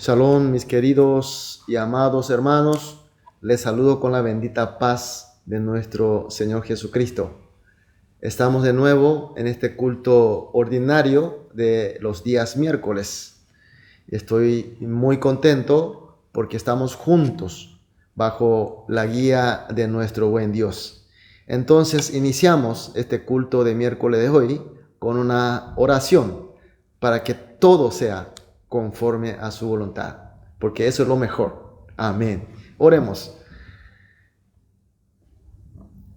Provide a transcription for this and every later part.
Shalom, mis queridos y amados hermanos. Les saludo con la bendita paz de nuestro Señor Jesucristo. Estamos de nuevo en este culto ordinario de los días miércoles. Estoy muy contento porque estamos juntos bajo la guía de nuestro buen Dios. Entonces iniciamos este culto de miércoles de hoy con una oración para que todo sea conforme a su voluntad, porque eso es lo mejor. Amén. Oremos.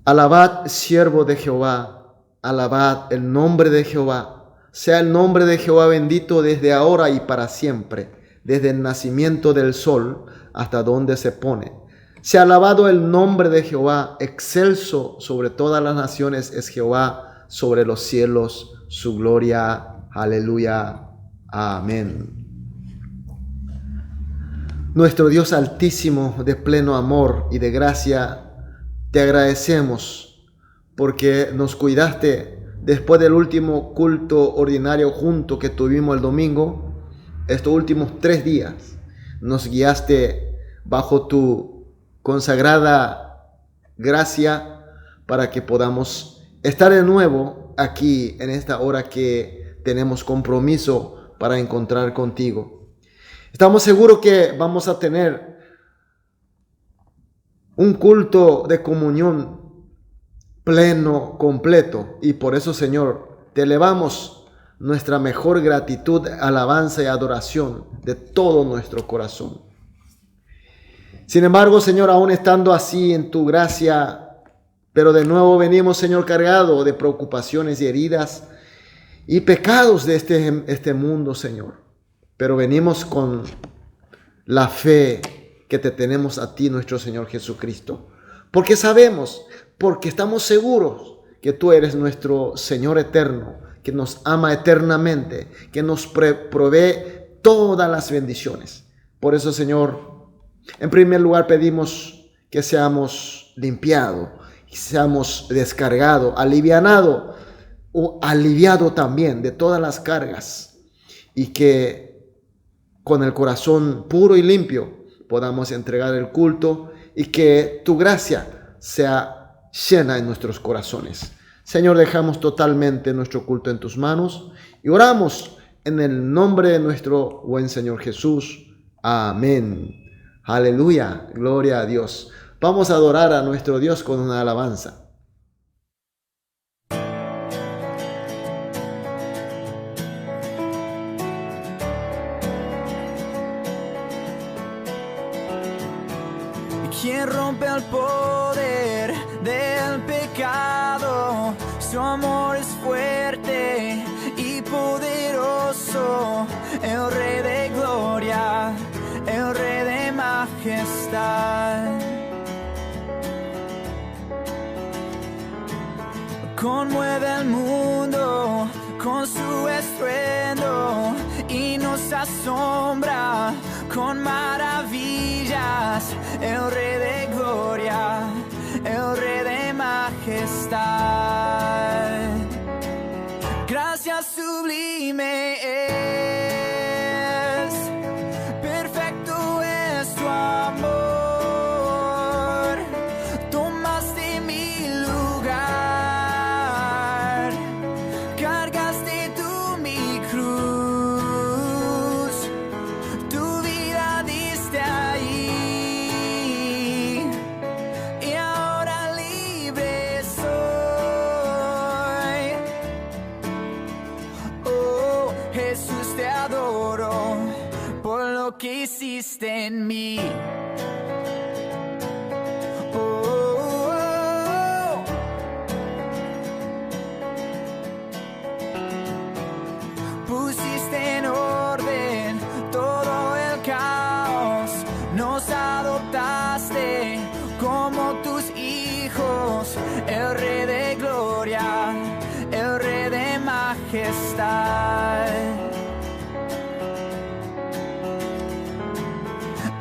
Alabad, siervo de Jehová, alabad el nombre de Jehová. Sea el nombre de Jehová bendito desde ahora y para siempre, desde el nacimiento del sol hasta donde se pone. Sea alabado el nombre de Jehová, excelso sobre todas las naciones es Jehová, sobre los cielos su gloria. Aleluya. Amén. Nuestro Dios altísimo, de pleno amor y de gracia, te agradecemos porque nos cuidaste después del último culto ordinario junto que tuvimos el domingo. Estos últimos 3 días nos guiaste bajo tu consagrada gracia para que podamos estar de nuevo aquí en esta hora que tenemos compromiso para encontrar contigo. Estamos seguros que vamos a tener un culto de comunión pleno, completo. Y por eso, Señor, te elevamos nuestra mejor gratitud, alabanza y adoración de todo nuestro corazón. Sin embargo, Señor, aún estando así en tu gracia, pero de nuevo venimos, Señor, cargados de preocupaciones y heridas y pecados de este mundo, Señor. Pero venimos con la fe que te tenemos a ti, nuestro Señor Jesucristo. Porque sabemos, porque estamos seguros que tú eres nuestro Señor eterno, que nos ama eternamente, que nos provee todas las bendiciones. Por eso, Señor, en primer lugar pedimos que seamos limpiados, que seamos descargados, alivianados o aliviados también de todas las cargas, y que con el corazón puro y limpio podamos entregar el culto y que tu gracia sea llena en nuestros corazones. Señor, dejamos totalmente nuestro culto en tus manos y oramos en el nombre de nuestro buen Señor Jesús. Amén. Aleluya. Gloria a Dios. Vamos a adorar a nuestro Dios con una alabanza. Quien rompe el poder del pecado, su amor es fuerte y poderoso, el Rey de gloria, el Rey de majestad. Conmueve el mundo con su estruendo y nos asombra con maravillas, el Rey de gloria, el Rey de majestad. Gracias sublime es, perfecto es tu amor, tomaste mi lugar, cargaste tú mi cruz, tu vida diste ahí, y ahora libre soy. Oh, Jesús, te adoro por lo que hiciste en mí. Pusiste en orden todo el caos, nos adoptaste como tus hijos, el Rey de gloria, el Rey de majestad.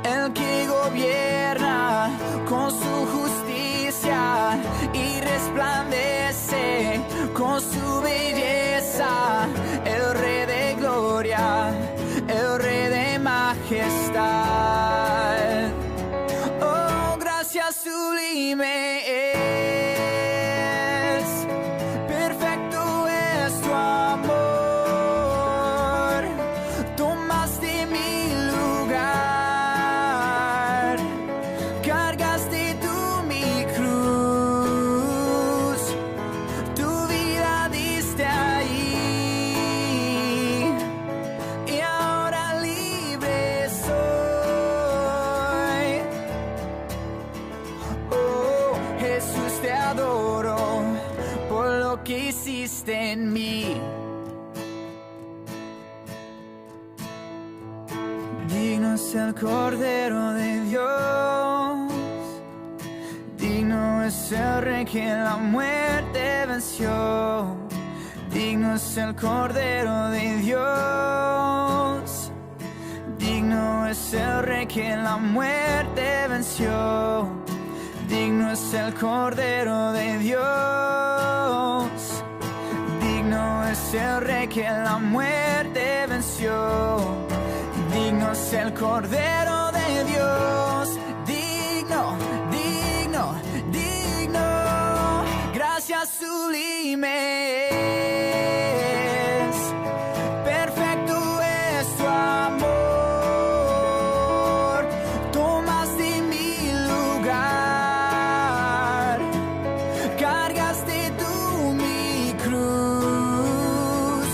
El que gobierna con su justicia y resplandece con su belleza, el Rey de gloria, el Rey de majestad. majestad. Oh, gracias sublime es, perfecto es tu amor. Tomaste mi lugar, cargaste tú mi cruz, tu vida diste ahí, y ahora libre soy. Oh, Jesús, te adoro por lo que hiciste en mí. Digno es el Cordero de Dios, digno es el Rey que la muerte venció. Digno es el Cordero de Dios, digno es el Rey que la muerte venció. Digno es el Cordero de Dios, digno es el Rey que la muerte venció. Digno es el Cordero de Dios, digno, digno, digno. Gracias sublime es, perfecto es tu amor. Tomaste mi lugar, cargaste tú mi cruz,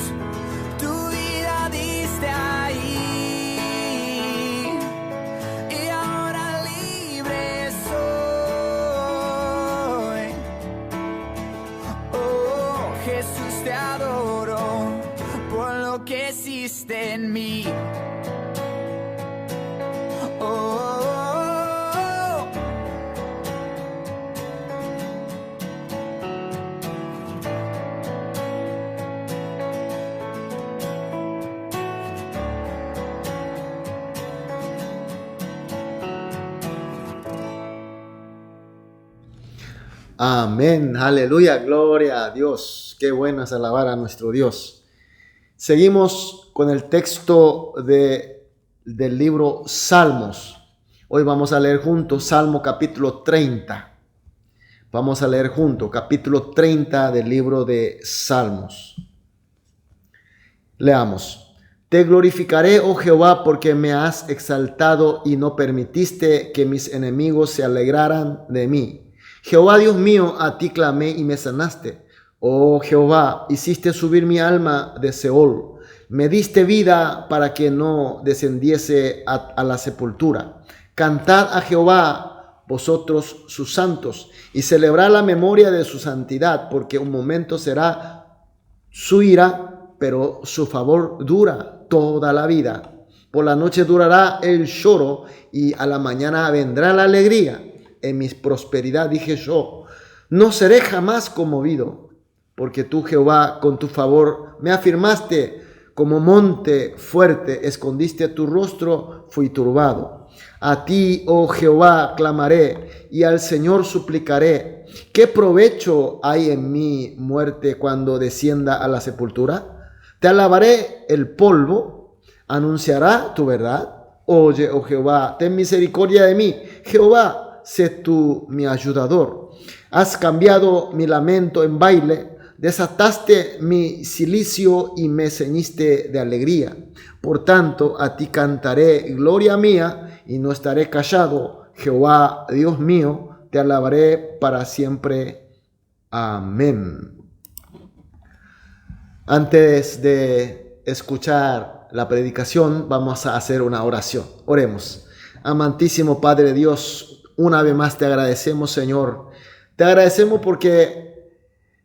tu vida diste ahí, y ahora libre soy. Oh, Jesús, te adoro por lo que hiciste en mí. Oh, Amén, aleluya, gloria a Dios. Qué bueno es alabar a nuestro Dios. Seguimos con el texto del libro Salmos. Hoy vamos a leer juntos Salmo capítulo 30. Vamos a leer juntos capítulo 30 del libro de Salmos. Leamos. Te glorificaré, oh Jehová, porque me has exaltado y no permitiste que mis enemigos se alegraran de mí. Jehová Dios mío, a ti clamé y me sanaste. Oh Jehová, hiciste subir mi alma de Seol. Me diste vida para que no descendiese a la sepultura. Cantad a Jehová, vosotros sus santos, y celebrad la memoria de su santidad, porque un momento será su ira, pero su favor dura toda la vida. Por la noche durará el lloro, y a la mañana vendrá la alegría. En mi prosperidad dije yo, no seré jamás conmovido, porque tú, Jehová, con tu favor me afirmaste como monte fuerte, escondiste tu rostro, fui turbado. A ti, oh Jehová, clamaré y al Señor suplicaré. ¿Qué provecho hay en mi muerte cuando descienda a la sepultura? Te alabaré el polvo, anunciará tu verdad. Oye, oh Jehová, ten misericordia de mí. Jehová, sé tú mi ayudador. Has cambiado mi lamento en baile, desataste mi cilicio y me ceñiste de alegría. Por tanto, a ti cantaré gloria mía y no estaré callado. Jehová, Dios mío, te alabaré para siempre. Amén. Antes de escuchar la predicación, vamos a hacer una oración. Oremos. Amantísimo Padre Dios, una vez más te agradecemos, Señor. Te agradecemos porque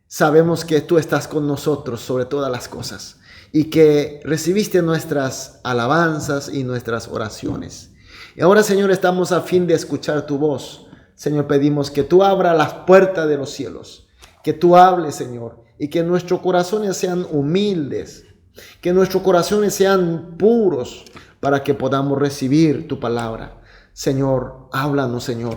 sabemos que tú estás con nosotros sobre todas las cosas y que recibiste nuestras alabanzas y nuestras oraciones. Y ahora, Señor, estamos a fin de escuchar tu voz. Señor, pedimos que tú abras las puertas de los cielos, que tú hables, Señor, y que nuestros corazones sean humildes, que nuestros corazones sean puros para que podamos recibir tu palabra. Señor, háblanos, Señor,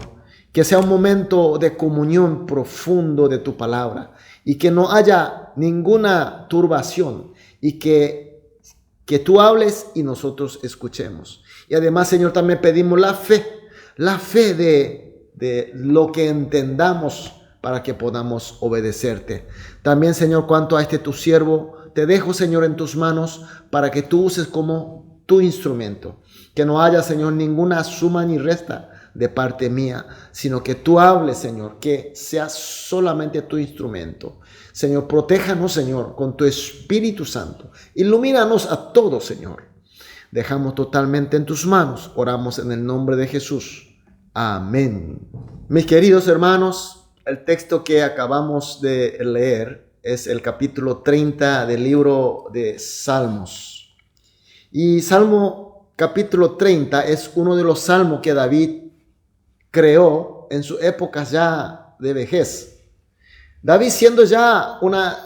que sea un momento de comunión profundo de tu palabra y que no haya ninguna turbación y que que tú hables y nosotros escuchemos. Y además, Señor, también pedimos la fe de lo que entendamos para que podamos obedecerte. También, Señor, cuanto a tu siervo, te dejo, Señor, en tus manos para que tú uses como tu instrumento. Que no haya, Señor, ninguna suma ni resta de parte mía, sino que tú hables, Señor, que sea solamente tu instrumento. Señor, protéjanos, Señor, con tu Espíritu Santo. Ilumínanos a todos, Señor. Dejamos totalmente en tus manos. Oramos en el nombre de Jesús. Amén. Mis queridos hermanos, el texto que acabamos de leer es el capítulo 30 del libro de Salmos. Y Salmo capítulo 30 es uno de los salmos que David creó en su época ya de vejez. David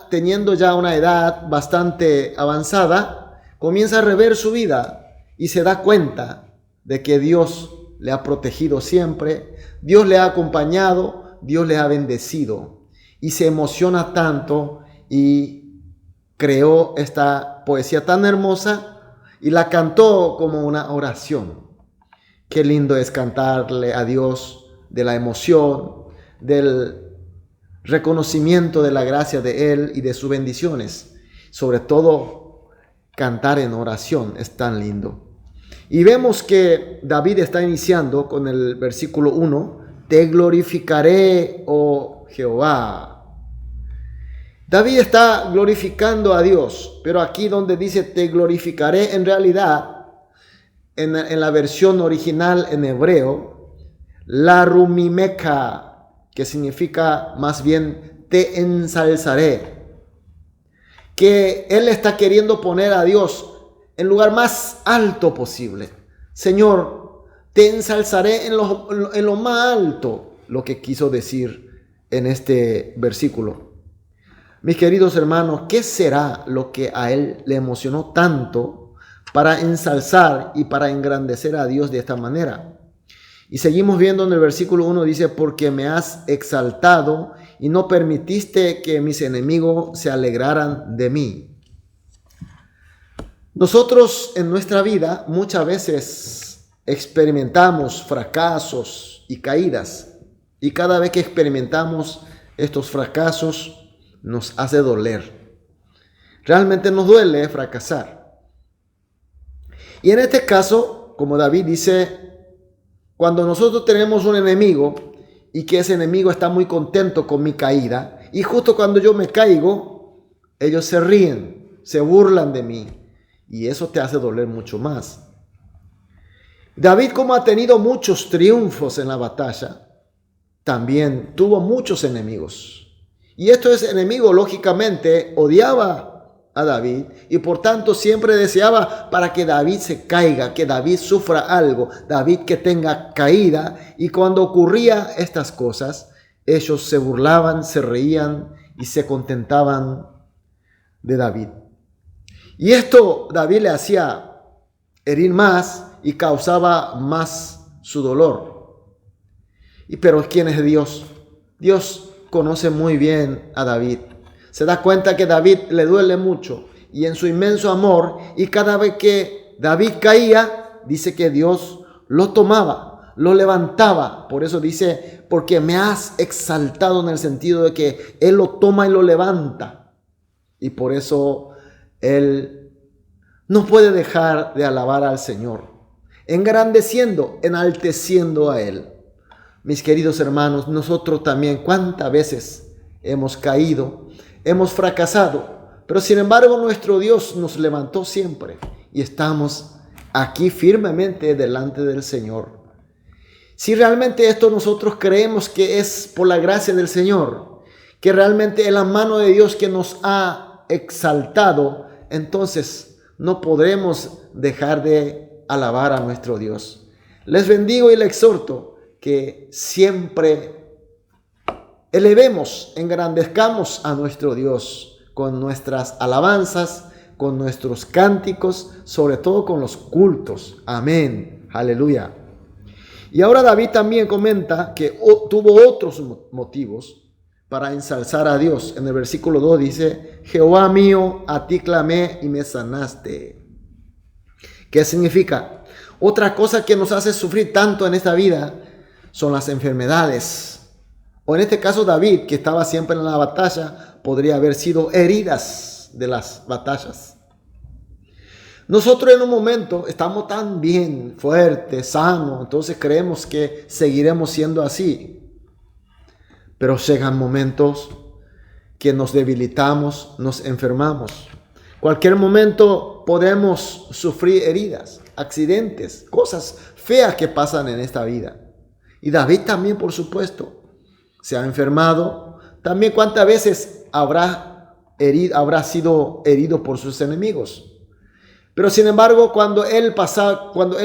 teniendo ya una edad bastante avanzada, comienza a rever su vida y se da cuenta de que Dios le ha protegido siempre, Dios le ha acompañado, Dios le ha bendecido y se emociona tanto y creó esta poesía tan hermosa y la cantó como una oración. Qué lindo es cantarle a Dios de la emoción, del reconocimiento de la gracia de Él y de sus bendiciones. Sobre todo, cantar en oración es tan lindo. Y vemos que David está iniciando con el versículo 1. Te glorificaré, oh Jehová. David está glorificando a Dios, pero aquí donde dice te glorificaré, en realidad, en la versión original en hebreo, la rumimeka, que significa más bien te ensalzaré, que él está queriendo poner a Dios en lugar más alto posible. Señor, te ensalzaré en lo más alto, lo que quiso decir en este versículo. Mis queridos hermanos, ¿qué será lo que a él le emocionó tanto para ensalzar y para engrandecer a Dios de esta manera? Y seguimos viendo en el versículo 1, dice, porque me has exaltado y no permitiste que mis enemigos se alegraran de mí. Nosotros en nuestra vida muchas veces experimentamos fracasos y caídas. Y cada vez que experimentamos estos fracasos nos hace doler. Realmente nos duele fracasar. Y en este caso, como David dice, cuando nosotros tenemos un enemigo y que ese enemigo está muy contento con mi caída, y justo cuando yo me caigo, ellos se ríen, se burlan de mí, y eso te hace doler mucho más. David, como ha tenido muchos triunfos en la batalla, también tuvo muchos enemigos. Y estos enemigos, lógicamente, odiaba a David y por tanto siempre deseaba para que David se caiga, que David sufra algo, David que tenga caída. Y cuando ocurría estas cosas, ellos se burlaban, se reían y se contentaban de David. Y esto David le hacía herir más y causaba más su dolor. Pero ¿quién es Dios? Dios conoce muy bien a David. Se da cuenta que David le duele mucho y en su inmenso amor, y cada vez que David caía, dice que Dios lo tomaba, lo levantaba. Por eso dice, porque me has exaltado, en el sentido de que Él lo toma y lo levanta. Y por eso Él no puede dejar de alabar al Señor, engrandeciendo, enalteciendo a Él. Mis queridos hermanos, nosotros también, ¿cuántas veces hemos caído? Hemos fracasado, pero sin embargo nuestro Dios nos levantó siempre y estamos aquí firmemente delante del Señor. Si realmente esto nosotros creemos que es por la gracia del Señor, que realmente es la mano de Dios que nos ha exaltado, entonces no podremos dejar de alabar a nuestro Dios. Les bendigo y les exhorto que siempre elevemos, engrandezcamos a nuestro Dios con nuestras alabanzas, con nuestros cánticos, sobre todo con los cultos. Amén. Aleluya. Y ahora David también comenta que tuvo otros motivos para ensalzar a Dios. En el versículo 2 dice, Jehová mío, a ti clamé y me sanaste. ¿Qué significa? Otra cosa que nos hace sufrir tanto en esta vida son las enfermedades. O en este caso David, que estaba siempre en la batalla, podría haber sido heridas de las batallas. Nosotros en un momento estamos tan bien, fuertes, sanos, entonces creemos que seguiremos siendo así. Pero llegan momentos que nos debilitamos, nos enfermamos. Cualquier momento podemos sufrir heridas, accidentes, cosas feas que pasan en esta vida. Y David también, por supuesto, se ha enfermado. También cuántas veces habrá sido herido por sus enemigos. Pero sin embargo, cuando él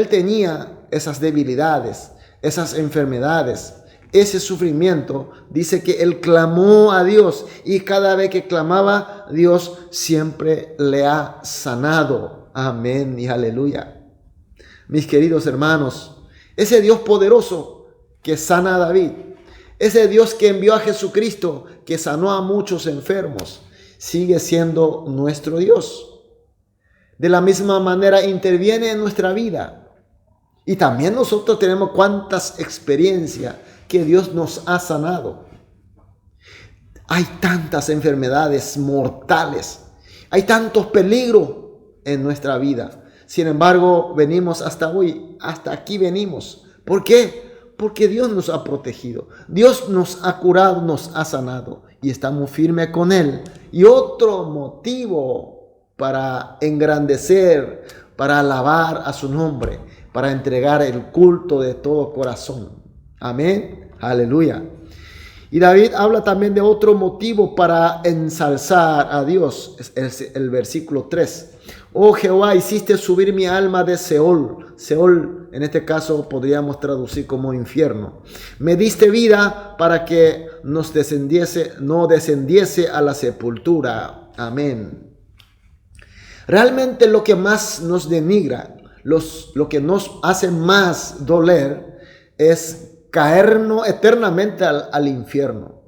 tenía esas debilidades, esas enfermedades, ese sufrimiento, dice que él clamó a Dios, y cada vez que clamaba, Dios siempre le ha sanado. Amén y aleluya. Mis queridos hermanos, ese Dios poderoso que sana a David, ese Dios que envió a Jesucristo, que sanó a muchos enfermos, sigue siendo nuestro Dios. De la misma manera interviene en nuestra vida. Y también nosotros tenemos cuántas experiencias que Dios nos ha sanado. Hay tantas enfermedades mortales. Hay tantos peligros en nuestra vida. Sin embargo, venimos hasta hoy. Hasta aquí venimos. ¿Por qué? Porque Dios nos ha protegido. Dios nos ha curado, nos ha sanado. Y estamos firmes con Él. Y otro motivo para engrandecer, para alabar a su nombre, para entregar el culto de todo corazón. Amén. Aleluya. Y David habla también de otro motivo para ensalzar a Dios. Es el versículo 3. Oh Jehová, hiciste subir mi alma de Seol. Seol, en este caso, podríamos traducir como infierno. Me diste vida para que no descendiese a la sepultura. Amén. Realmente lo que más nos denigra, lo que nos hace más doler, es caernos eternamente al infierno.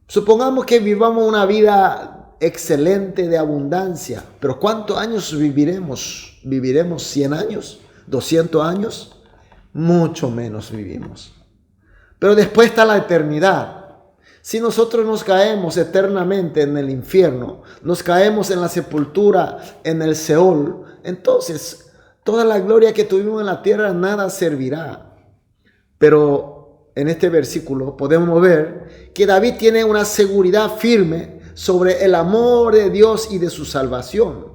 Supongamos que vivamos una vida excelente de abundancia, pero ¿cuántos años viviremos? ¿Viviremos 100 años? ¿200 años? Mucho menos vivimos. Pero después está la eternidad. Si nosotros nos caemos eternamente en el infierno, nos caemos en la sepultura, en el Seol, entonces toda la gloria que tuvimos en la tierra nada servirá. Pero en este versículo podemos ver que David tiene una seguridad firme sobre el amor de Dios y de su salvación.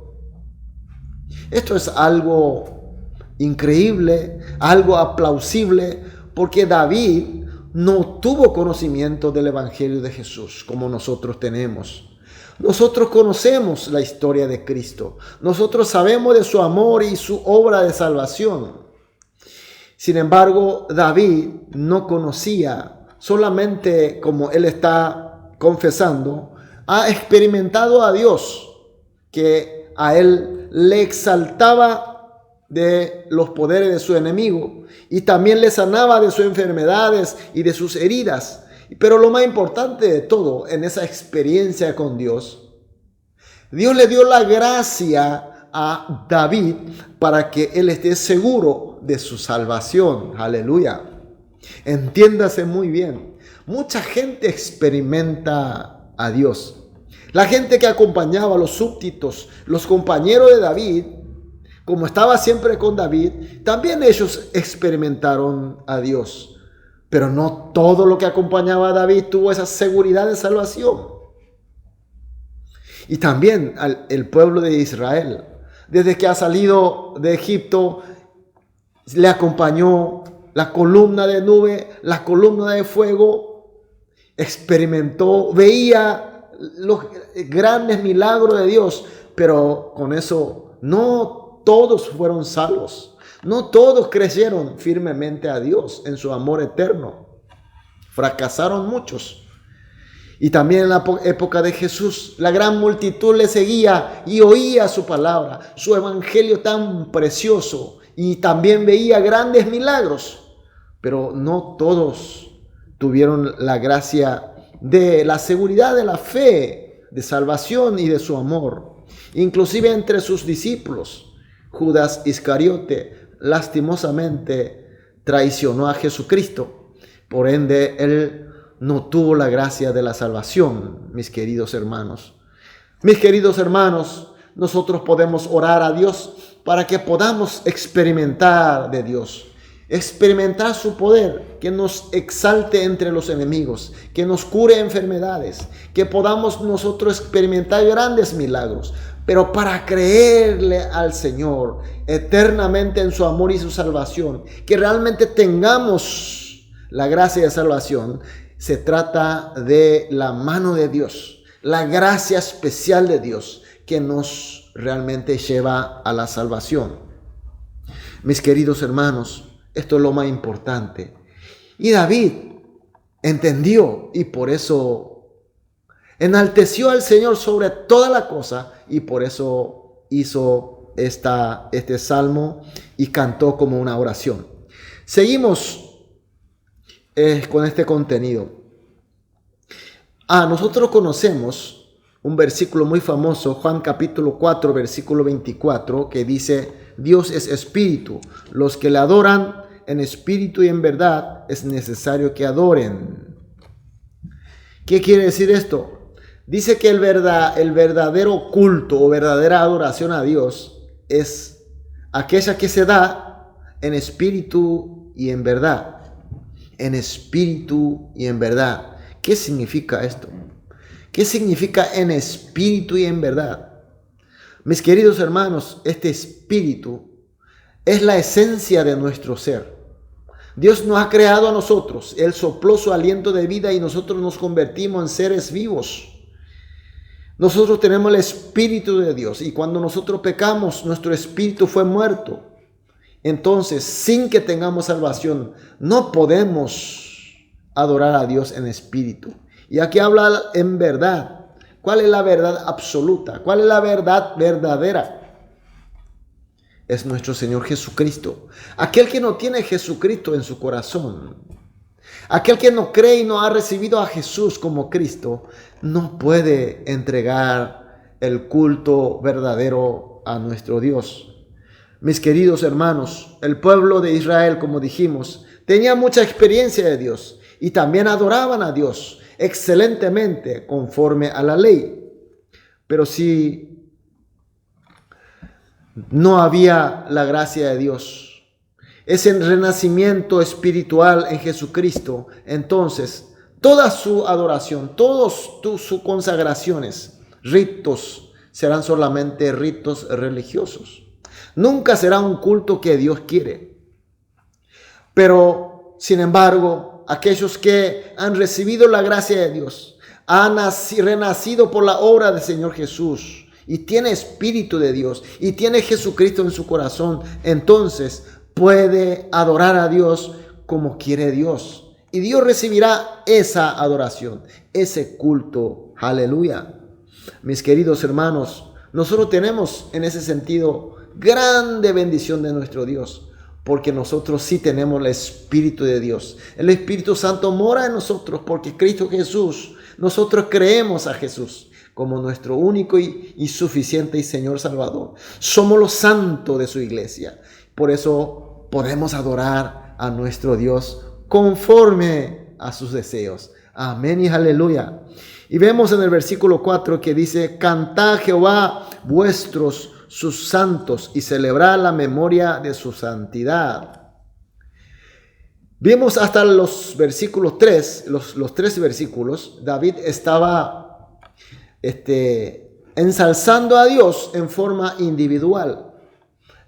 Esto es algo increíble, algo aplausible, porque David no tuvo conocimiento del Evangelio de Jesús como nosotros tenemos. Nosotros conocemos la historia de Cristo. Nosotros sabemos de su amor y su obra de salvación. Sin embargo, David no conocía, solamente como él está confesando, ha experimentado a Dios, que a él le exaltaba de los poderes de su enemigo y también le sanaba de sus enfermedades y de sus heridas. Pero lo más importante de todo, en esa experiencia con Dios, Dios le dio la gracia a David para que él esté seguro de su salvación. Aleluya. Entiéndase muy bien. Mucha gente experimenta a Dios. La gente que acompañaba a los súbditos, los compañeros de David, como estaba siempre con David, también ellos experimentaron a Dios. Pero no todo lo que acompañaba a David tuvo esa seguridad de salvación. Y también el pueblo de Israel, desde que ha salido de Egipto, le acompañó la columna de nube, la columna de fuego, experimentó, veía los grandes milagros de Dios, pero con eso no todos fueron salvos, no todos creyeron firmemente a Dios en su amor eterno, fracasaron muchos. Y también en la época de Jesús, la gran multitud le seguía y oía su palabra, su evangelio tan precioso, y también veía grandes milagros, pero no todos tuvieron la gracia de la seguridad de la fe, de salvación y de su amor. Inclusive entre sus discípulos, Judas Iscariote lastimosamente traicionó a Jesucristo. Por ende, él no tuvo la gracia de la salvación, mis queridos hermanos. Mis queridos hermanos, nosotros podemos orar a Dios para que podamos experimentar de Dios, experimentar su poder, que nos exalte entre los enemigos, que nos cure enfermedades, que podamos nosotros experimentar grandes milagros. Pero para creerle al Señor eternamente en su amor y su salvación, que realmente tengamos la gracia de salvación, se trata de la mano de Dios, la gracia especial de Dios que nos realmente lleva a la salvación. Mis queridos hermanos, esto es lo más importante. Y David entendió y por eso enalteció al Señor sobre toda la cosa y por eso hizo este salmo y cantó como una oración. Seguimos con este contenido. Nosotros conocemos un versículo muy famoso, Juan capítulo 4, versículo 24, que dice: Dios es espíritu, los que le adoran en espíritu y en verdad es necesario que adoren. ¿Qué quiere decir esto? Dice que el verdadero culto o verdadera adoración a Dios es aquella que se da en espíritu y en verdad. En espíritu y en verdad. ¿Qué significa esto? ¿Qué significa en espíritu y en verdad? Mis queridos hermanos, este espíritu es la esencia de nuestro ser. Dios nos ha creado a nosotros. Él sopló su aliento de vida y nosotros nos convertimos en seres vivos. Nosotros tenemos el espíritu de Dios y cuando nosotros pecamos, nuestro espíritu fue muerto. Entonces, sin que tengamos salvación, no podemos adorar a Dios en espíritu. Y aquí habla en verdad. ¿Cuál es la verdad absoluta? ¿Cuál es la verdad verdadera? Es nuestro Señor Jesucristo. Aquel que no tiene Jesucristo en su corazón, aquel que no cree y no ha recibido a Jesús como Cristo, no puede entregar el culto verdadero a nuestro Dios. Mis queridos hermanos, el pueblo de Israel, como dijimos, tenía mucha experiencia de Dios y también adoraban a Dios excelentemente conforme a la ley. Pero si no había la gracia de Dios, ese renacimiento espiritual en Jesucristo, entonces toda su adoración, todas sus consagraciones, ritos, serán solamente ritos religiosos. Nunca será un culto que Dios quiere. Pero, sin embargo, aquellos que han recibido la gracia de Dios, han renacido por la obra del Señor Jesús y tiene espíritu de Dios y tiene Jesucristo en su corazón, entonces puede adorar a Dios como quiere Dios. Y Dios recibirá esa adoración, ese culto. Aleluya. Mis queridos hermanos, nosotros tenemos en ese sentido grande bendición de nuestro Dios, porque nosotros sí tenemos el Espíritu de Dios. El Espíritu Santo mora en nosotros porque Cristo Jesús, nosotros creemos a Jesús como nuestro único y suficiente y Señor Salvador. Somos los santos de su iglesia. Por eso podemos adorar a nuestro Dios conforme a sus deseos. Amén y aleluya. Y vemos en el versículo 4 que dice: cantad a Jehová vuestros sus santos y celebrar la memoria de su santidad. Vimos hasta los versículos 3, los 13 versículos, David estaba ensalzando a Dios en forma individual.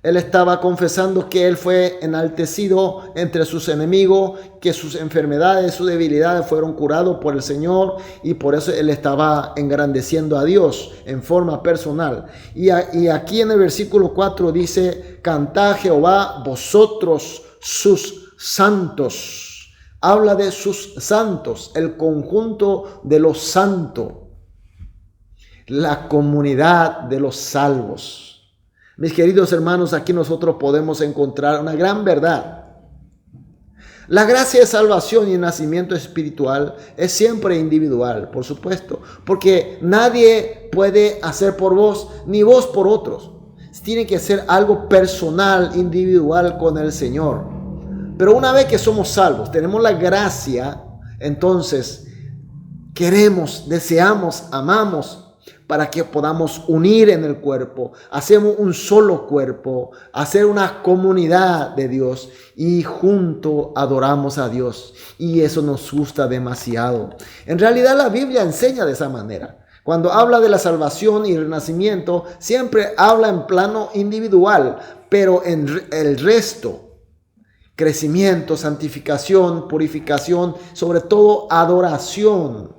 Él estaba confesando que él fue enaltecido entre sus enemigos, que sus enfermedades, sus debilidades fueron curados por el Señor y por eso él estaba engrandeciendo a Dios en forma personal. Y aquí en el versículo 4 dice: cantad a Jehová vosotros sus santos. Habla de sus santos, el conjunto de los santos, la comunidad de los salvos. Mis queridos hermanos, aquí nosotros podemos encontrar una gran verdad. La gracia de salvación y el nacimiento espiritual es siempre individual, por supuesto, porque nadie puede hacer por vos ni vos por otros. tiene que ser algo personal, individual con el Señor. Pero una vez que somos salvos, tenemos la gracia, entonces queremos, deseamos, amamos para que podamos unir en el cuerpo. Hacemos un solo cuerpo, hacer una comunidad de Dios y junto adoramos a Dios. Y eso nos gusta demasiado. En realidad la Biblia enseña de esa manera. Cuando habla de la salvación y el renacimiento, siempre habla en plano individual, pero en el resto, crecimiento, santificación, purificación, sobre todo adoración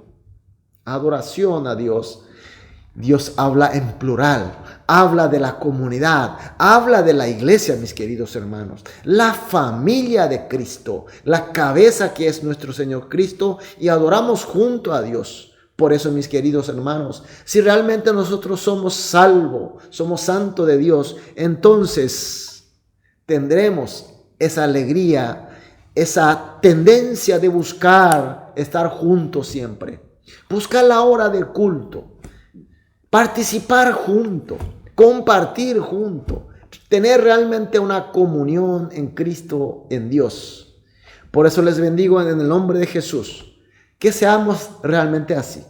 a Dios. Dios habla en plural, habla de la comunidad, habla de la iglesia, mis queridos hermanos, la familia de Cristo, la cabeza que es nuestro Señor Cristo, y adoramos junto a Dios. Por eso, mis queridos hermanos, si realmente nosotros somos salvos, somos santos de Dios, entonces tendremos esa alegría, esa tendencia de buscar estar juntos siempre. Buscar la hora del culto. Participar juntos, compartir juntos, tener realmente una comunión en Cristo, en Dios. Por eso les bendigo en el nombre de Jesús, que seamos realmente así.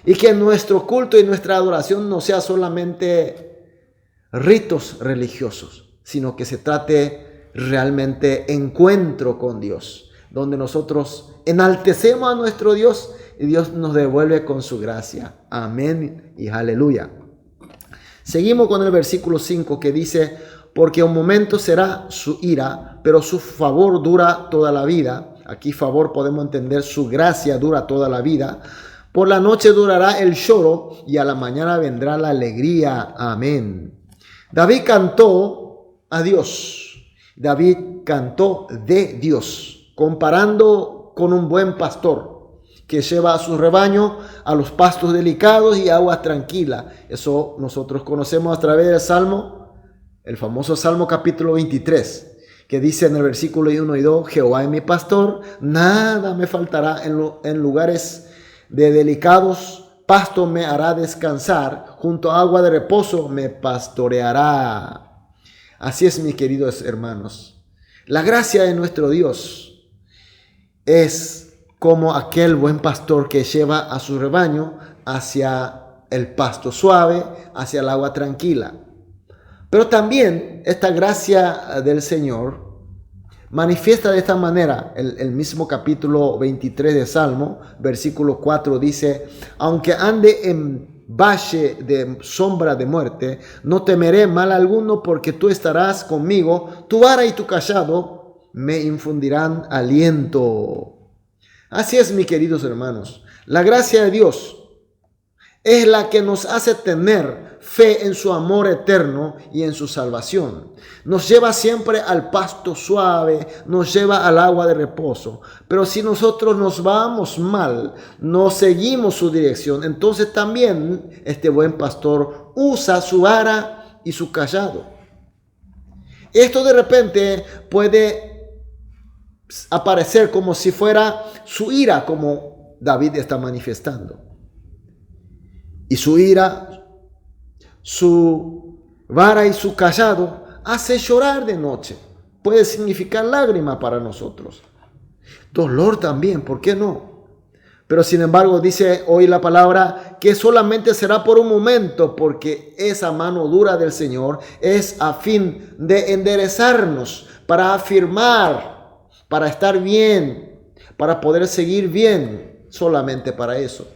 Y que nuestro culto y nuestra adoración no sea solamente ritos religiosos, sino que se trate realmente encuentro con Dios, donde nosotros enaltecemos a nuestro Dios y Dios nos devuelve con su gracia. Amén y aleluya. Seguimos con el versículo 5 que dice: porque un momento será su ira, pero su favor dura toda la vida. Aquí favor podemos entender su gracia dura toda la vida. Por la noche durará el lloro y a la mañana vendrá la alegría. Amén. David cantó a Dios. David cantó de Dios, comparando con un buen pastor que lleva a su rebaño a los pastos delicados y aguas tranquilas. Eso nosotros conocemos a través del Salmo, el famoso Salmo capítulo 23, que dice en el versículo 1 y 2, Jehová es mi pastor, nada me faltará, en lugares de delicados pastos me hará descansar, junto a agua de reposo me pastoreará. Así es, mis queridos hermanos. La gracia de nuestro Dios es como aquel buen pastor que lleva a su rebaño hacia el pasto suave, hacia el agua tranquila. Pero también esta gracia del Señor manifiesta de esta manera. El mismo capítulo 23 de Salmo, versículo 4 dice: aunque ande en valle de sombra de muerte, no temeré mal alguno, porque tú estarás conmigo, tu vara y tu cayado me infundirán aliento. Así es, mis queridos hermanos. La gracia de Dios es la que nos hace tener fe en su amor eterno y en su salvación. Nos lleva siempre al pasto suave, nos lleva al agua de reposo. Pero si nosotros nos vamos mal, no seguimos su dirección, entonces también este buen pastor usa su vara y su cayado. Esto de repente puede aparecer como si fuera su ira, como David está manifestando. Y su ira, su vara y su cayado hace llorar de noche. Puede significar lágrima para nosotros. Dolor también, ¿por qué no? Pero sin embargo dice hoy la palabra que solamente será por un momento, porque esa mano dura del Señor es a fin de enderezarnos, para afirmar, para estar bien, para poder seguir bien, solamente para eso.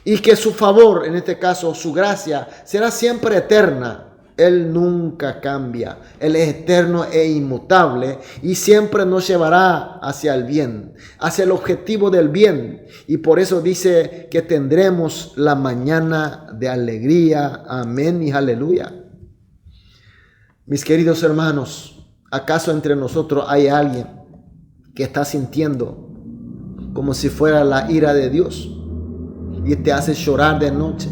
Y que su favor, en este caso su gracia, será siempre eterna. Él nunca cambia. Él es eterno e inmutable y siempre nos llevará hacia el bien, hacia el objetivo del bien. Y por eso dice que tendremos la mañana de alegría. Amén y aleluya. Mis queridos hermanos, ¿acaso entre nosotros hay alguien que está sintiendo como si fuera la ira de Dios y te hace llorar de noche?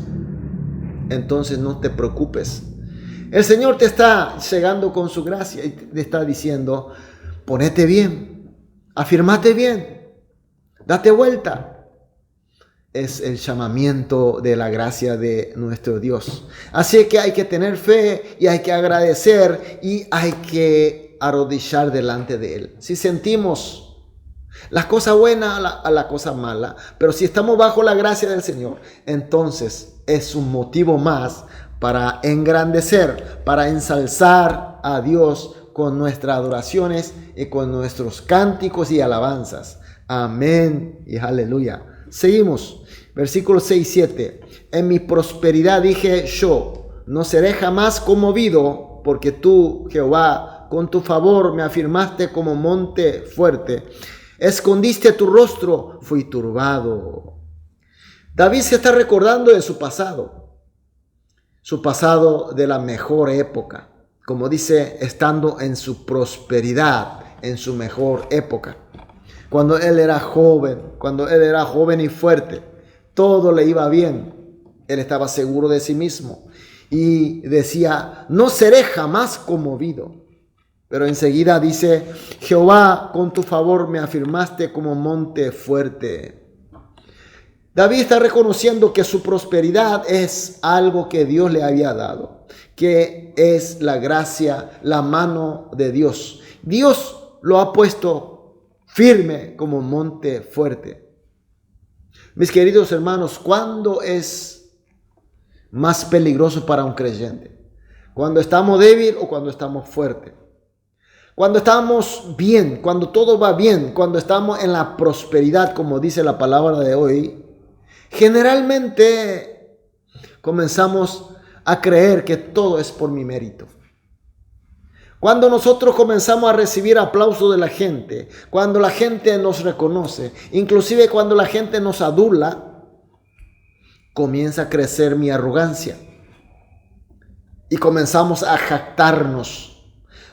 Entonces no te preocupes. El Señor te está llegando con su gracia y te está diciendo: ponete bien, afirmate bien, date vuelta. es el llamamiento de la gracia de nuestro Dios. Así que hay que tener fe y hay que agradecer y hay que arrodillar delante de Él. Si sentimos las cosas buenas a la cosa mala, pero si estamos bajo la gracia del Señor, entonces es un motivo más para engrandecer, para ensalzar a Dios con nuestras adoraciones y con nuestros cánticos y alabanzas. Amén y aleluya. Seguimos. Versículo 6 y 7. En mi prosperidad dije yo, no seré jamás conmovido, porque tú, Jehová, con tu favor me afirmaste como monte fuerte. Escondiste tu rostro, fui turbado. David se está recordando de su pasado de la mejor época. Como dice, estando en su prosperidad, en su mejor época. Cuando él era joven y fuerte, todo le iba bien. Él estaba seguro de sí mismo y decía, no seré jamás conmovido. Pero enseguida dice, Jehová, con tu favor me afirmaste como monte fuerte. David está reconociendo que su prosperidad es algo que Dios le había dado, que es la gracia, la mano de Dios. Dios lo ha puesto firme como monte fuerte. Mis queridos hermanos, ¿cuándo es más peligroso para un creyente? ¿Cuando estamos débiles o cuando estamos fuertes? Cuando estamos bien, cuando todo va bien, cuando estamos en la prosperidad, como dice la palabra de hoy, generalmente comenzamos a creer que todo es por mi mérito. Cuando nosotros comenzamos a recibir aplauso de la gente, cuando la gente nos reconoce, inclusive cuando la gente nos adula, comienza a crecer mi arrogancia y comenzamos a jactarnos.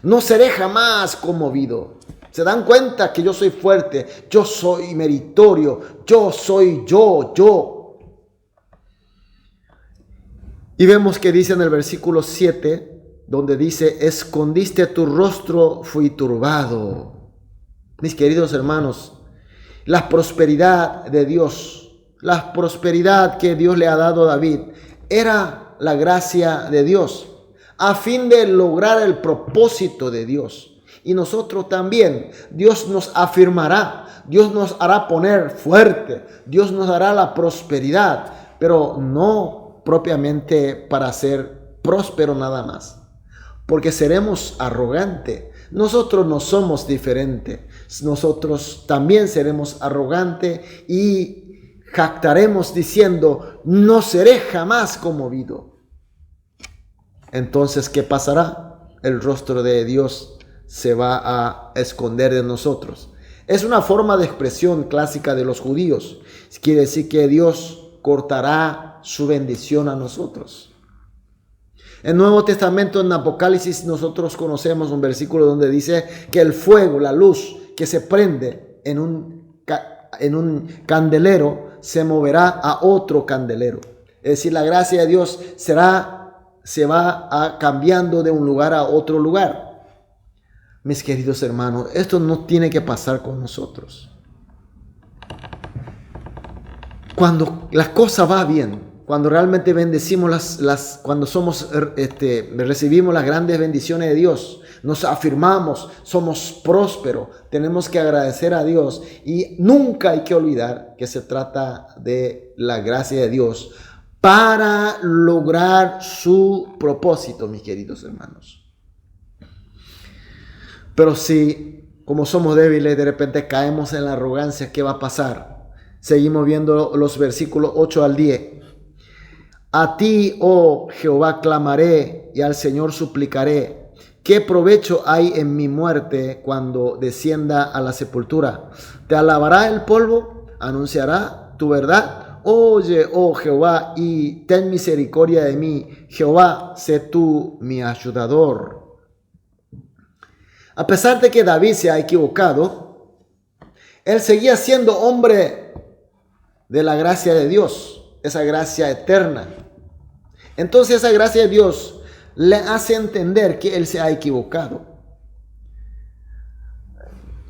No seré jamás conmovido. ¿Se dan cuenta que yo soy fuerte? Yo soy meritorio. Yo soy yo. Y vemos que dice en el versículo 7, donde dice, escondiste tu rostro, fui turbado. Mis queridos hermanos, la prosperidad de Dios, la prosperidad que Dios le ha dado a David, era la gracia de Dios, a fin de lograr el propósito de Dios. Y nosotros también, Dios nos afirmará, Dios nos hará poner fuerte, Dios nos dará la prosperidad, pero no propiamente para ser próspero nada más. Porque seremos arrogantes. Nosotros no somos diferentes. Nosotros también seremos arrogantes y jactaremos diciendo, no seré jamás conmovido. Entonces, ¿qué pasará? El rostro de Dios se va a esconder de nosotros. Es una forma de expresión clásica de los judíos. Quiere decir que Dios cortará su bendición a nosotros. En el Nuevo Testamento, en Apocalipsis, nosotros conocemos un versículo donde dice que el fuego, la luz que se prende en un candelero, se moverá a otro candelero. Es decir, la gracia de Dios se va cambiando de un lugar a otro lugar. Mis queridos hermanos, esto no tiene que pasar con nosotros. Cuando la cosa va bien, cuando realmente bendecimos cuando recibimos las grandes bendiciones de Dios, nos afirmamos, somos prósperos, tenemos que agradecer a Dios y nunca hay que olvidar que se trata de la gracia de Dios para lograr su propósito, mis queridos hermanos. Pero si, como somos débiles, de repente caemos en la arrogancia, ¿qué va a pasar? Seguimos viendo los versículos 8 al 10. A ti, oh Jehová, clamaré y al Señor suplicaré. ¿Qué provecho hay en mi muerte cuando descienda a la sepultura? ¿Te alabará el polvo? ¿Anunciará tu verdad? Oye, oh Jehová, y ten misericordia de mí. Jehová, sé tú mi ayudador. A pesar de que David se ha equivocado, él seguía siendo hombre de la gracia de Dios. Esa gracia eterna. Entonces esa gracia de Dios le hace entender que él se ha equivocado.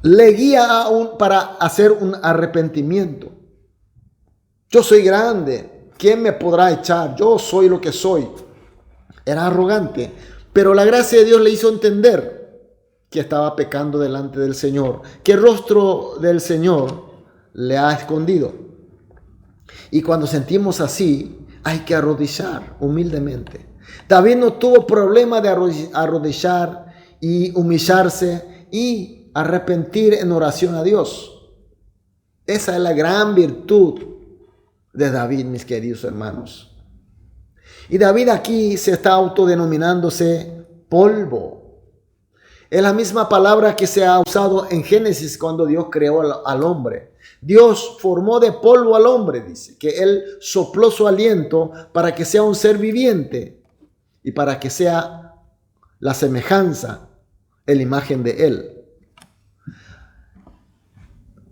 Le guía para hacer un arrepentimiento. Yo soy grande, ¿quién me podrá echar? Yo soy lo que soy. Era arrogante, pero la gracia de Dios le hizo entender que estaba pecando delante del Señor, que el rostro del Señor le ha escondido. Y cuando sentimos así, hay que arrodillar humildemente. David no tuvo problema de arrodillar y humillarse y arrepentir en oración a Dios. Esa es la gran virtud de David, mis queridos hermanos. Y David aquí se está autodenominándose polvo. Es la misma palabra que se ha usado en Génesis cuando Dios creó al hombre. Dios formó de polvo al hombre, dice, que Él sopló su aliento para que sea un ser viviente y para que sea la semejanza, la imagen de Él.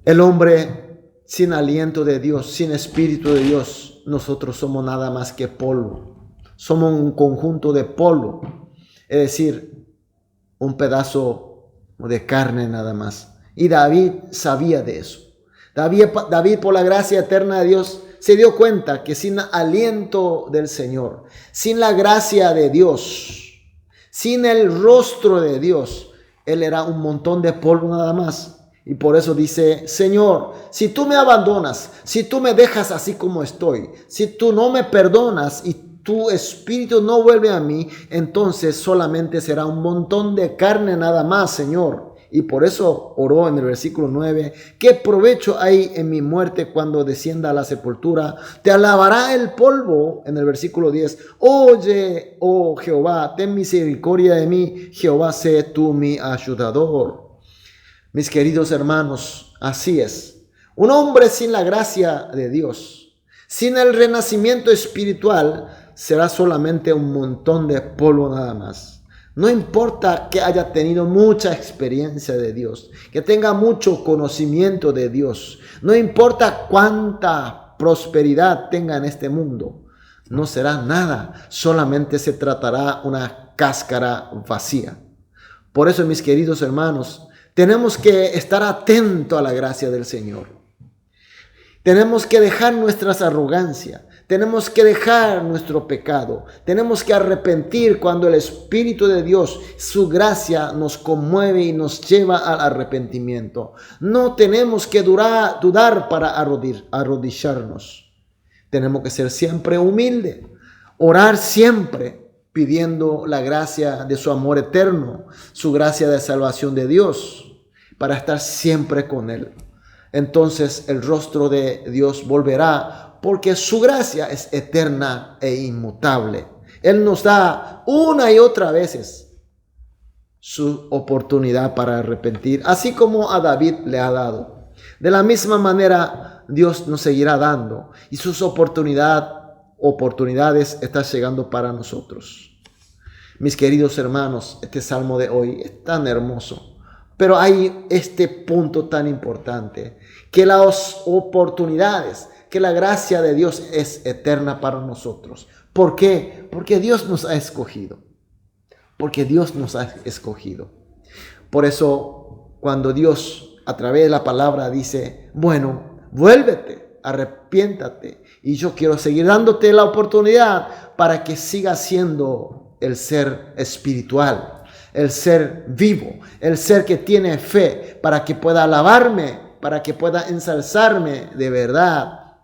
El hombre sin aliento de Dios, sin espíritu de Dios, nosotros somos nada más que polvo. Somos un conjunto de polvo, es decir, un pedazo de carne nada más. Y David sabía de eso. David, por la gracia eterna de Dios, se dio cuenta que sin aliento del Señor, sin la gracia de Dios, sin el rostro de Dios, él era un montón de polvo nada más. Y por eso dice: Señor, si tú me abandonas, si tú me dejas así como estoy, si tú no me perdonas y tu espíritu no vuelve a mí, entonces solamente será un montón de carne nada más, Señor. Y por eso oró en el versículo 9: ¿qué provecho hay en mi muerte cuando descienda a la sepultura? Te alabará el polvo. En el versículo 10: oye, oh Jehová, ten misericordia de mí. Jehová, sé tú mi ayudador. Mis queridos hermanos, así es. Un hombre sin la gracia de Dios, sin el renacimiento espiritual, será solamente un montón de polvo nada más. No importa que haya tenido mucha experiencia de Dios, que tenga mucho conocimiento de Dios, no importa cuánta prosperidad tenga en este mundo, no será nada, solamente se tratará una cáscara vacía. Por eso, mis queridos hermanos, tenemos que estar atentos a la gracia del Señor. Tenemos que dejar nuestras arrogancias. Tenemos que dejar nuestro pecado. Tenemos que arrepentir cuando el Espíritu de Dios, su gracia, nos conmueve y nos lleva al arrepentimiento. No tenemos que dudar para arrodillarnos. Tenemos que ser siempre humildes. Orar siempre pidiendo la gracia de su amor eterno, su gracia de salvación de Dios, para estar siempre con Él. Entonces el rostro de Dios volverá, porque su gracia es eterna e inmutable. Él nos da una y otra veces su oportunidad para arrepentir, así como a David le ha dado. De la misma manera, Dios nos seguirá dando y sus oportunidades están llegando para nosotros. Mis queridos hermanos, este salmo de hoy es tan hermoso, pero hay este punto tan importante, que las oportunidades, que la gracia de Dios es eterna para nosotros. ¿Por qué? Porque Dios nos ha escogido. Porque Dios nos ha escogido. Por eso, cuando Dios a través de la palabra dice: bueno, vuélvete, arrepiéntate, y yo quiero seguir dándote la oportunidad para que sigas siendo el ser espiritual, el ser vivo, el ser que tiene fe, para que pueda alabarme, para que pueda ensalzarme de verdad,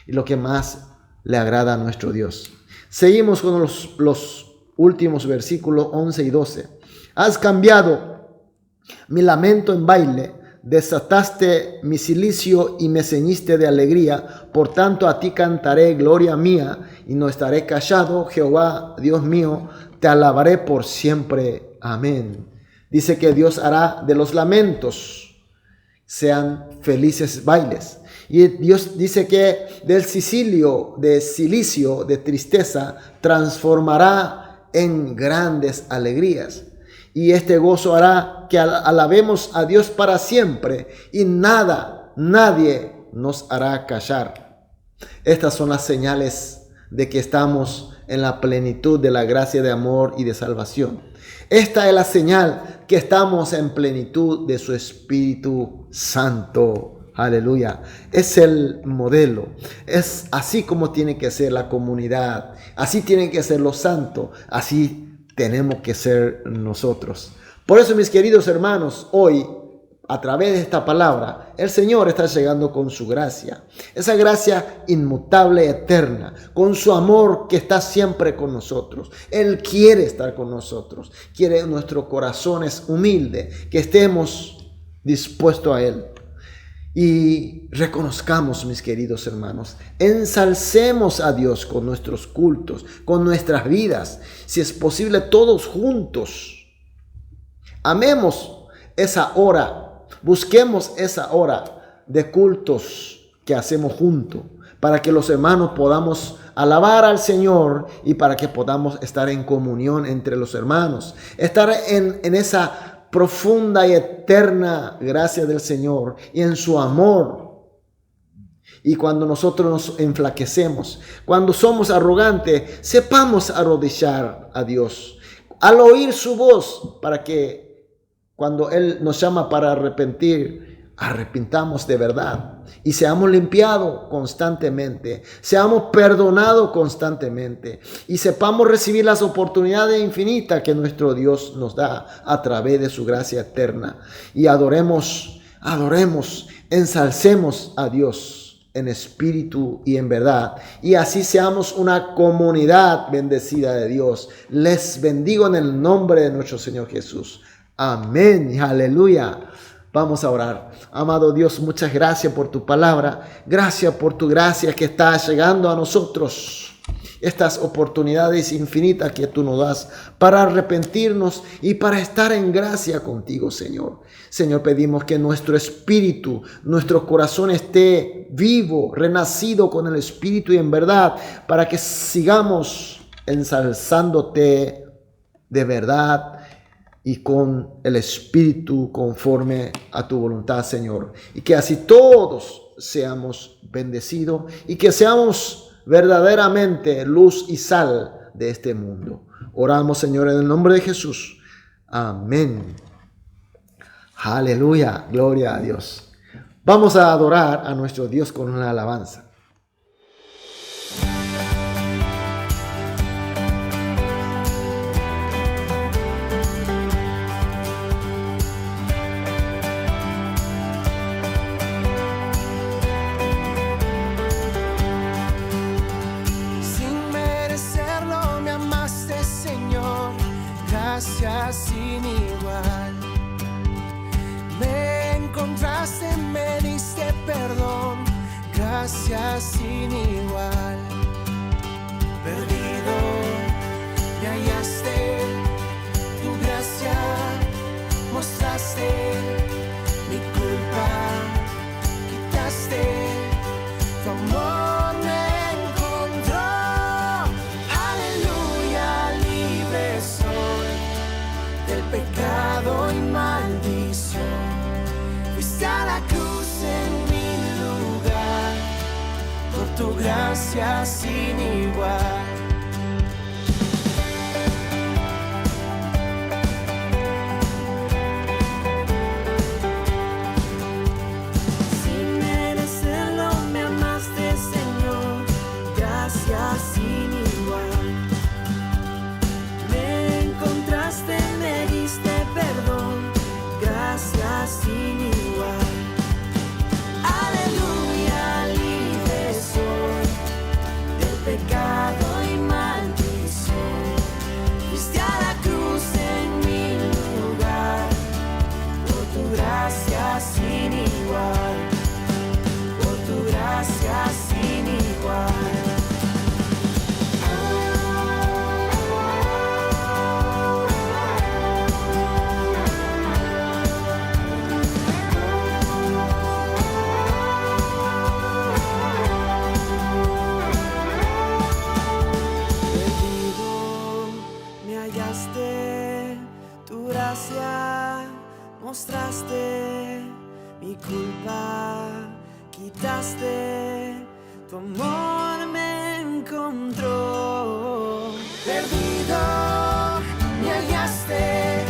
y lo que más le agrada a nuestro Dios. Seguimos con los últimos versículos 11 y 12. Has cambiado mi lamento en baile, desataste mi cilicio y me ceñiste de alegría. Por tanto a ti cantaré, gloria mía, y no estaré callado. Jehová, Dios mío, te alabaré por siempre. Amén. Dice que Dios hará de los lamentos sean felices bailes. Y Dios dice que del cilicio, de tristeza, transformará en grandes alegrías. Y este gozo hará que alabemos a Dios para siempre, y nadie nos hará callar. Estas son las señales de que estamos en la plenitud de la gracia de amor y de salvación. Esta es la señal que estamos en plenitud de su Espíritu Santo. Aleluya. Es el modelo. Es así como tiene que ser la comunidad. Así tienen que ser los santos. Así tenemos que ser nosotros. Por eso, mis queridos hermanos, hoy, a través de esta palabra, el Señor está llegando con su gracia. Esa gracia inmutable, eterna, con su amor que está siempre con nosotros. Él quiere estar con nosotros. Quiere nuestros corazones humildes, que estemos dispuestos a Él. Y reconozcamos, mis queridos hermanos, ensalcemos a Dios con nuestros cultos, con nuestras vidas, si es posible todos juntos. Amemos esa hora. Busquemos esa hora de cultos que hacemos juntos para que los hermanos podamos alabar al Señor y para que podamos estar en comunión entre los hermanos. Estar en esa profunda y eterna gracia del Señor y en su amor. Y cuando nosotros nos enflaquecemos, cuando somos arrogantes, sepamos arrodillar a Dios al oír su voz para que cuando Él nos llama para arrepintamos de verdad y seamos limpiados constantemente, seamos perdonados constantemente y sepamos recibir las oportunidades infinitas que nuestro Dios nos da a través de su gracia eterna. Y adoremos, ensalcemos a Dios en espíritu y en verdad. Y así seamos una comunidad bendecida de Dios. Les bendigo en el nombre de nuestro Señor Jesús. Amén y aleluya. Vamos a orar. Amado Dios, muchas gracias por tu palabra. Gracias por tu gracia que está llegando a nosotros. Estas oportunidades infinitas que tú nos das para arrepentirnos y para estar en gracia contigo, Señor. Señor, pedimos que nuestro espíritu, nuestro corazón esté vivo, renacido con el espíritu y en verdad, para que sigamos ensalzándote de verdad y con el espíritu conforme a tu voluntad, Señor. Y que así todos seamos bendecidos y que seamos verdaderamente luz y sal de este mundo. Oramos, Señor, en el nombre de Jesús. Amén. Aleluya. Gloria a Dios. Vamos a adorar a nuestro Dios con una alabanza. Sin igual, me encontraste, me diste perdón, gracias sin igual. Perdido, me hallaste, tu gracia mostraste, mi culpa quitaste, tu amor me encontró. Aleluya, libre soy del pecado y maldición. Fuiste a la cruz en mi lugar, por tu gracia sin igual. Sin merecerlo me amaste, Señor, gracias sin igual. Me encontraste, me diste perdón, gracias sin igual. Aleluya, libre soy del pecado y maldición. Fuiste a la cruz en mi lugar, por tu gracia sin igual, por tu gracia sin igual. Mostraste mi culpa, quitaste, tu amor me encontró. Perdido, me hallaste,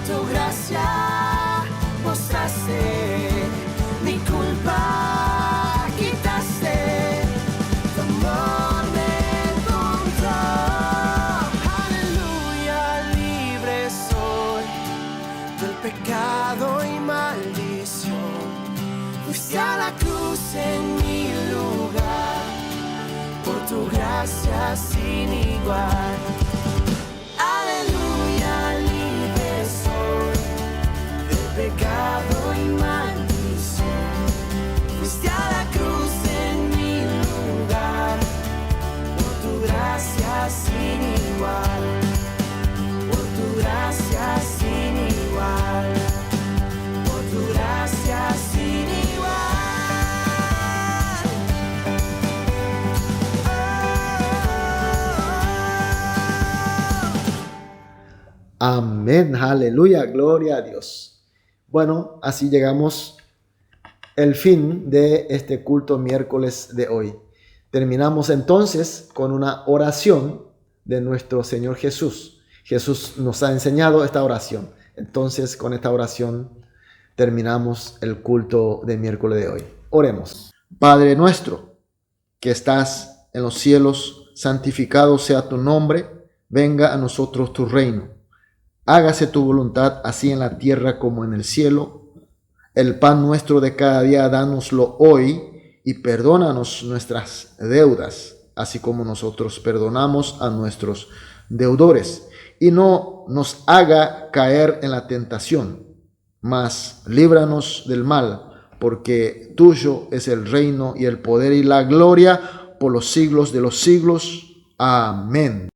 tu gracia mostraste, mi culpa pecado y maldición. Fuiste a la cruz en mi lugar, por tu gracia sin igual. Aleluya, libre soy del pecado y maldición. Fuiste a la cruz en mi lugar, por tu gracia sin igual. Por tu gracia sin igual. Por tu gracia sin igual. Amén, aleluya, gloria a Dios. Bueno, así llegamos al fin de este culto miércoles de hoy. Terminamos entonces con una oración de nuestro Señor Jesús. Jesús nos ha enseñado esta oración. Entonces, con esta oración terminamos el culto de miércoles de hoy. Oremos. Padre nuestro, que estás en los cielos, santificado sea tu nombre. Venga a nosotros tu reino. Hágase tu voluntad, así en la tierra como en el cielo. El pan nuestro de cada día, dánoslo hoy, y perdónanos nuestras deudas, así como nosotros perdonamos a nuestros deudores. Y no nos haga caer en la tentación, mas líbranos del mal, porque tuyo es el reino y el poder y la gloria por los siglos de los siglos. Amén.